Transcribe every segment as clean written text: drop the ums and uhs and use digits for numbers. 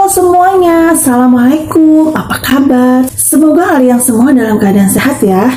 semuanya, Assalamualaikum, apa kabar? Semoga kalian semua dalam keadaan sehat ya.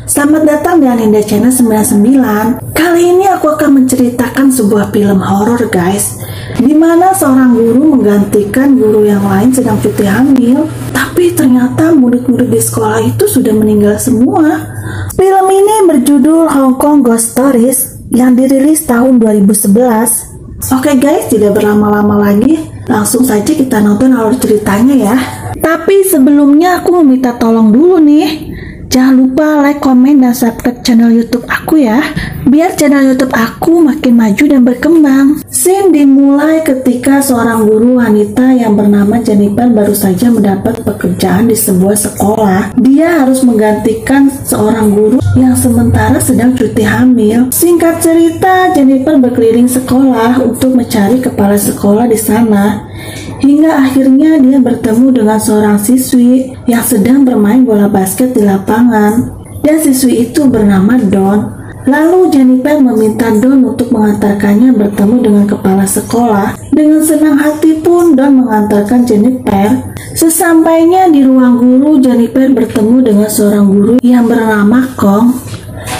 Selamat datang di Aninda Channel 99. Kali ini aku akan menceritakan sebuah film horor guys, dimana seorang guru menggantikan guru yang lain sedang cuti hamil. Tapi ternyata murid-murid di sekolah itu sudah meninggal semua. Film ini berjudul Hong Kong Ghost Stories yang dirilis tahun 2011. Oke guys, tidak berlama-lama lagi, langsung saja kita nonton alur ceritanya ya. Tapi sebelumnya aku mau minta tolong dulu nih. Jangan lupa like, komen, dan subscribe channel YouTube aku ya, biar channel YouTube aku makin maju dan berkembang. Scene dimulai ketika seorang guru wanita yang bernama Jennifer baru saja mendapat pekerjaan di sebuah sekolah. Dia harus menggantikan seorang guru yang sementara sedang cuti hamil. Singkat cerita, Jennifer berkeliling sekolah untuk mencari kepala sekolah di sana. Hingga akhirnya dia bertemu dengan seorang siswi yang sedang bermain bola basket di lapangan. Dan siswi itu bernama Don. Lalu Jennifer meminta Don untuk mengantarkannya bertemu dengan kepala sekolah. Dengan senang hati pun Don mengantarkan Jennifer. Sesampainya di ruang guru, Jennifer bertemu dengan seorang guru yang bernama Kong,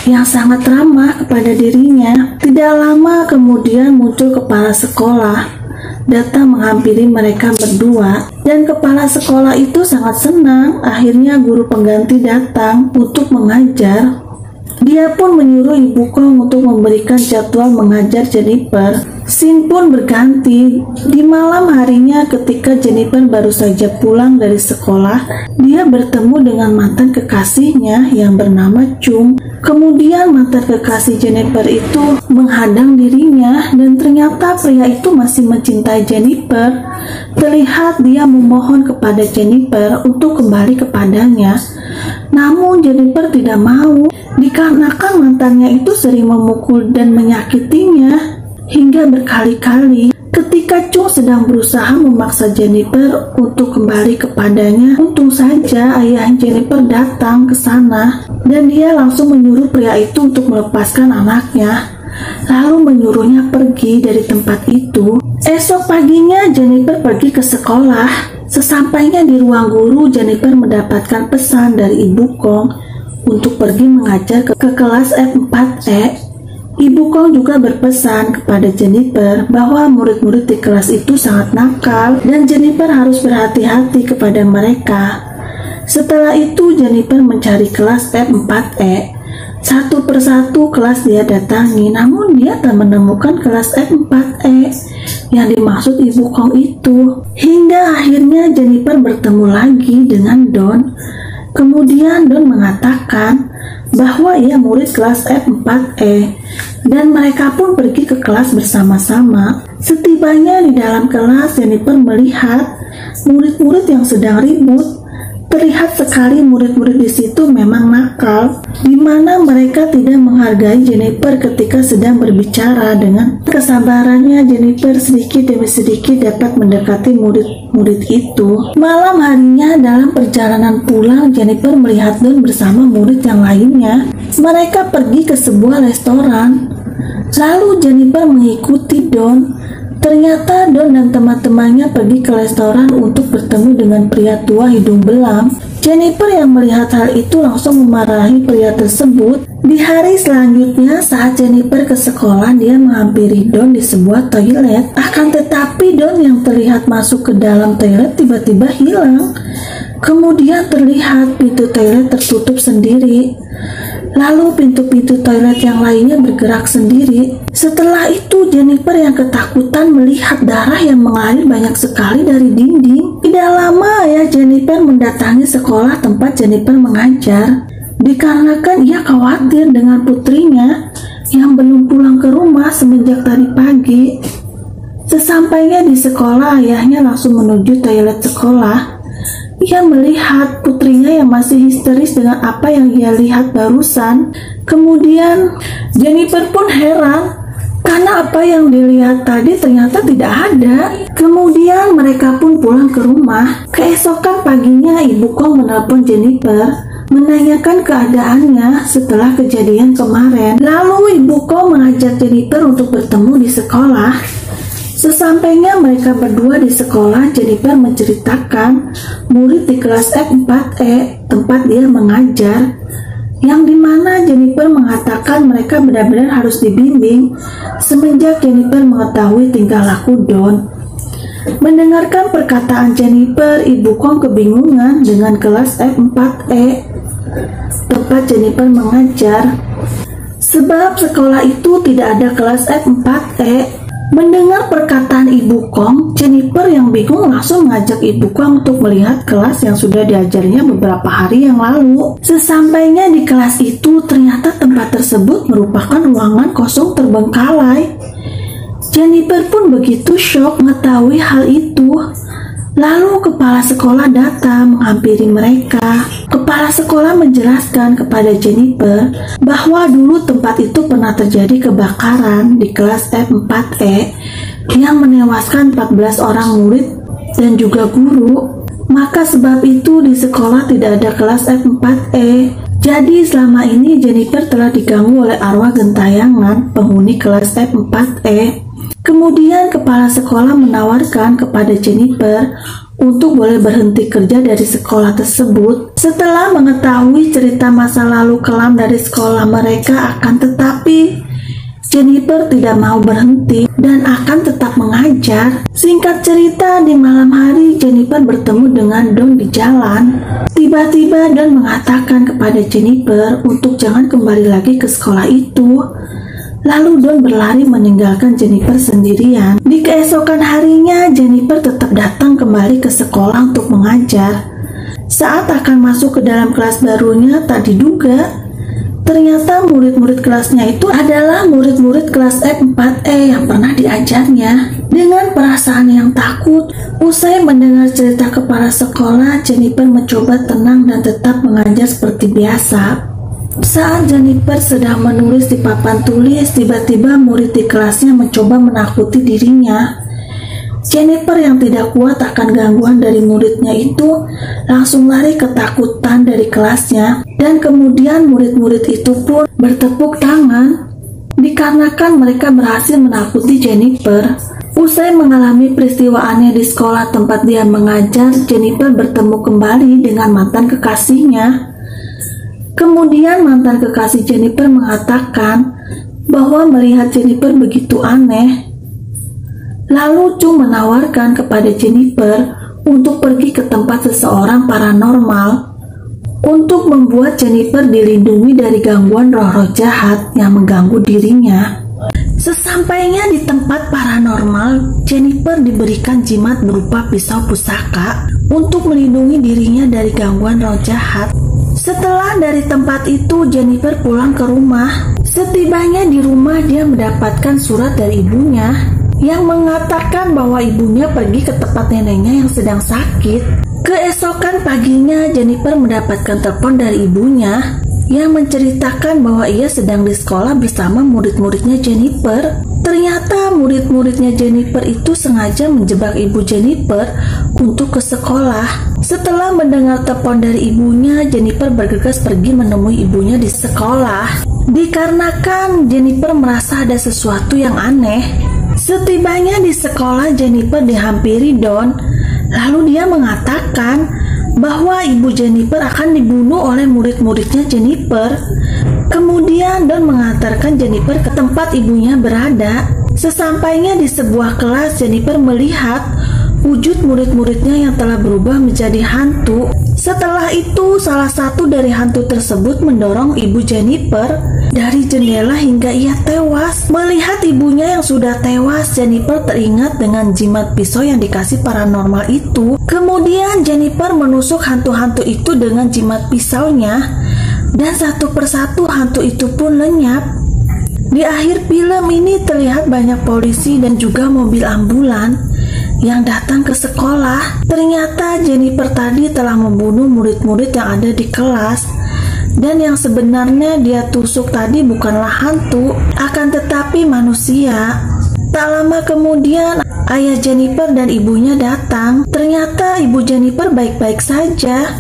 yang sangat ramah kepada dirinya. Tidak lama kemudian muncul kepala sekolah datang menghampiri mereka berdua, dan kepala sekolah itu sangat senang. Akhirnya guru pengganti datang untuk mengajar. Dia pun menyuruh Ibu Kong untuk memberikan jadwal mengajar Jennifer. Scene pun berganti. Di malam harinya ketika Jennifer baru saja pulang dari sekolah, dia bertemu dengan mantan kekasihnya yang bernama Chung. Kemudian mantan kekasih Jennifer itu menghadang dirinya, dan ternyata pria itu masih mencintai Jennifer. Terlihat dia memohon kepada Jennifer untuk kembali kepadanya. Namun Jennifer tidak mau, dikarenakan mantannya itu sering memukul dan menyakitinya hingga berkali-kali. Ketika Chung sedang berusaha memaksa Jennifer untuk kembali kepadanya, untung saja ayah Jennifer datang ke sana, dan dia langsung menyuruh pria itu untuk melepaskan anaknya, lalu menyuruhnya pergi dari tempat itu. Esok paginya Jennifer pergi ke sekolah. Sesampainya di ruang guru, Jennifer mendapatkan pesan dari Ibu Kong untuk pergi mengajar ke kelas F4E. Ibu Kong juga berpesan kepada Jennifer bahwa murid-murid di kelas itu sangat nakal dan Jennifer harus berhati-hati kepada mereka. Setelah itu Jennifer mencari kelas F4E. Satu persatu kelas dia datangi, namun dia tak menemukan kelas F4E yang dimaksud Ibu Kong itu. Hingga akhirnya Jennifer bertemu lagi dengan Don. Kemudian Don mengatakan bahwa ia murid kelas F4E, dan mereka pun pergi ke kelas bersama-sama. Setibanya di dalam kelas, Jennifer melihat murid-murid yang sedang ribut. Terlihat sekali murid-murid di situ memang nakal, di mana mereka tidak menghargai Jennifer ketika sedang berbicara. Dengan kesabarannya, Jennifer sedikit demi sedikit dapat mendekati murid-murid itu. Malam harinya dalam perjalanan pulang, Jennifer melihat Don bersama murid yang lainnya. Mereka pergi ke sebuah restoran. Lalu Jennifer mengikuti Don. Ternyata Don dan teman-temannya pergi ke restoran untuk bertemu dengan pria tua hidung belang. Jennifer yang melihat hal itu langsung memarahi pria tersebut. Di hari selanjutnya saat Jennifer ke sekolah, dia menghampiri Don di sebuah toilet. Akan tetapi Don yang terlihat masuk ke dalam toilet tiba-tiba hilang. Kemudian terlihat pintu toilet tertutup sendiri. Lalu pintu-pintu toilet yang lainnya bergerak sendiri. Setelah itu Jennifer yang ketakutan melihat darah yang mengalir banyak sekali dari dinding. Tidak lama ya Jennifer mendatangi sekolah tempat Jennifer mengajar. Dikarenakan ia khawatir dengan putrinya yang belum pulang ke rumah semenjak tadi pagi. Sesampainya di sekolah, ayahnya langsung menuju toilet sekolah. Ia melihat putrinya yang masih histeris dengan apa yang ia lihat barusan. Kemudian Jennifer pun heran karena apa yang dilihat tadi ternyata tidak ada. Kemudian mereka pun pulang ke rumah. Keesokan paginya Ibu Kong menelpon Jennifer menanyakan keadaannya setelah kejadian kemarin. Lalu Ibu Kong mengajak Jennifer untuk bertemu di sekolah. Sesampainya mereka berdua di sekolah, Jennifer menceritakan murid di kelas F4E tempat dia mengajar, yang dimana Jennifer mengatakan mereka benar-benar harus dibimbing semenjak Jennifer mengetahui tingkah laku Don. Mendengarkan perkataan Jennifer, Ibu Kong kebingungan dengan kelas F4E tempat Jennifer mengajar, sebab sekolah itu tidak ada kelas F4E. Mendengar perkataan Ibu Kong, Jennifer yang bingung langsung mengajak Ibu Kong untuk melihat kelas yang sudah diajarnya beberapa hari yang lalu. Sesampainya di kelas itu, ternyata tempat tersebut merupakan ruangan kosong terbengkalai. Jennifer pun begitu syok mengetahui hal itu. Lalu kepala sekolah datang menghampiri mereka. Kepala sekolah menjelaskan kepada Jennifer bahwa dulu tempat itu pernah terjadi kebakaran di kelas F4E yang menewaskan 14 orang murid dan juga guru. Maka sebab itu di sekolah tidak ada kelas F4E. Jadi selama ini Jennifer telah diganggu oleh arwah gentayangan penghuni kelas F4E. Kemudian kepala sekolah menawarkan kepada Jennifer untuk boleh berhenti kerja dari sekolah tersebut setelah mengetahui cerita masa lalu kelam dari sekolah mereka. Akan tetapi Jennifer tidak mau berhenti dan akan tetap mengajar. Singkat cerita, di malam hari Jennifer bertemu dengan Don di jalan. Tiba-tiba Don mengatakan kepada Jennifer untuk jangan kembali lagi ke sekolah itu. Lalu Don berlari meninggalkan Jennifer sendirian. Di keesokan harinya, Jennifer tetap datang kembali ke sekolah untuk mengajar. Saat akan masuk ke dalam kelas barunya, tak diduga ternyata murid-murid kelasnya itu adalah murid-murid kelas F4E yang pernah diajarnya. Dengan perasaan yang takut, usai mendengar cerita kepala sekolah, Jennifer mencoba tenang dan tetap mengajar seperti biasa. Saat Jennifer sedang menulis di papan tulis, tiba-tiba murid di kelasnya mencoba menakuti dirinya. Jennifer yang tidak kuat akan gangguan dari muridnya itu langsung lari ketakutan dari kelasnya, dan kemudian murid-murid itu pun bertepuk tangan dikarenakan mereka berhasil menakuti Jennifer. Usai mengalami peristiwa aneh di sekolah tempat dia mengajar, Jennifer bertemu kembali dengan mantan kekasihnya. Kemudian mantan kekasih Jennifer mengatakan bahwa melihat Jennifer begitu aneh. Lalu Chung menawarkan kepada Jennifer untuk pergi ke tempat seseorang paranormal untuk membuat Jennifer dilindungi dari gangguan roh-roh jahat yang mengganggu dirinya. Sesampainya di tempat paranormal, Jennifer diberikan jimat berupa pisau pusaka untuk melindungi dirinya dari gangguan roh jahat. Setelah dari tempat itu, Jennifer pulang ke rumah. Setibanya di rumah, dia mendapatkan surat dari ibunya yang mengatakan bahwa ibunya pergi ke tempat neneknya yang sedang sakit. Keesokan paginya, Jennifer mendapatkan telepon dari ibunya yang menceritakan bahwa ia sedang di sekolah bersama murid-muridnya Jennifer. Ternyata murid-muridnya Jennifer itu sengaja menjebak ibu Jennifer untuk ke sekolah. Setelah mendengar telepon dari ibunya, Jennifer bergegas pergi menemui ibunya di sekolah. Dikarenakan Jennifer merasa ada sesuatu yang aneh. Setibanya di sekolah, Jennifer dihampiri Don. Lalu dia mengatakan bahwa ibu Jennifer akan dibunuh oleh murid-muridnya Jennifer. Kemudian Don mengantarkan Jennifer ke tempat ibunya berada. Sesampainya di sebuah kelas, Jennifer melihat wujud murid-muridnya yang telah berubah menjadi hantu. Setelah itu, salah satu dari hantu tersebut mendorong ibu Jennifer dari jendela hingga ia tewas. Melihat ibunya yang sudah tewas, Jennifer teringat dengan jimat pisau yang dikasih paranormal itu. Kemudian Jennifer menusuk hantu-hantu itu dengan jimat pisaunya, dan satu persatu hantu itu pun lenyap. Di akhir film ini terlihat banyak polisi dan juga mobil ambulan yang datang ke sekolah. Ternyata Jennifer tadi telah membunuh murid-murid yang ada di kelas, dan yang sebenarnya dia tusuk tadi bukanlah hantu, akan tetapi manusia. Tak lama kemudian ayah Jennifer dan ibunya datang. Ternyata ibu Jennifer baik-baik saja.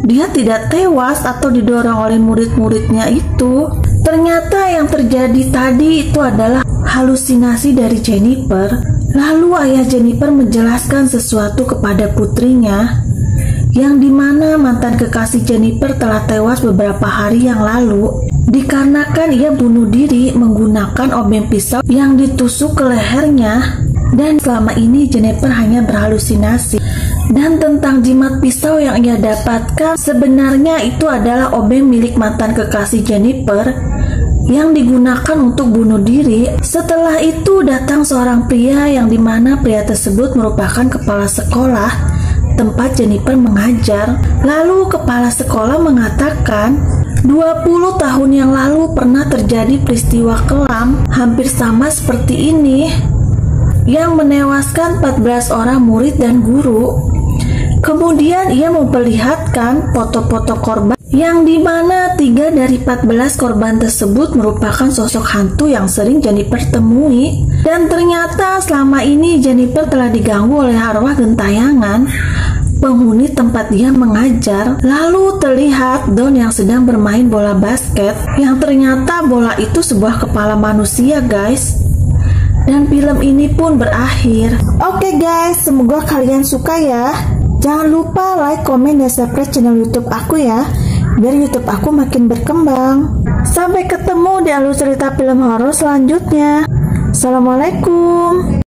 Dia tidak tewas atau didorong oleh murid-muridnya itu. Ternyata yang terjadi tadi itu adalah halusinasi dari Jennifer. Lalu ayah Jennifer menjelaskan sesuatu kepada putrinya, yang dimana mantan kekasih Jennifer telah tewas beberapa hari yang lalu dikarenakan ia bunuh diri menggunakan obeng pisau yang ditusuk ke lehernya, dan selama ini Jennifer hanya berhalusinasi. Dan tentang jimat pisau yang ia dapatkan, sebenarnya itu adalah obeng milik mantan kekasih Jennifer yang digunakan untuk bunuh diri. Setelah itu datang seorang pria yang dimana pria tersebut merupakan kepala sekolah tempat Jennifer mengajar. Lalu kepala sekolah mengatakan 20 tahun yang lalu pernah terjadi peristiwa kelam hampir sama seperti ini yang menewaskan 14 orang murid dan guru. Kemudian ia memperlihatkan foto-foto korban yang dimana 3 dari 14 korban tersebut merupakan sosok hantu yang sering Jennifer temui. Dan ternyata selama ini Jennifer telah diganggu oleh arwah gentayangan penghuni tempat dia mengajar. Lalu terlihat Don yang sedang bermain bola basket, yang ternyata bola itu sebuah kepala manusia, guys. Dan film ini pun berakhir. Oke guys, semoga kalian suka ya. Jangan lupa like, komen, dan subscribe channel YouTube aku ya, biar YouTube aku makin berkembang. Sampai ketemu di alur cerita film horor selanjutnya. Assalamualaikum.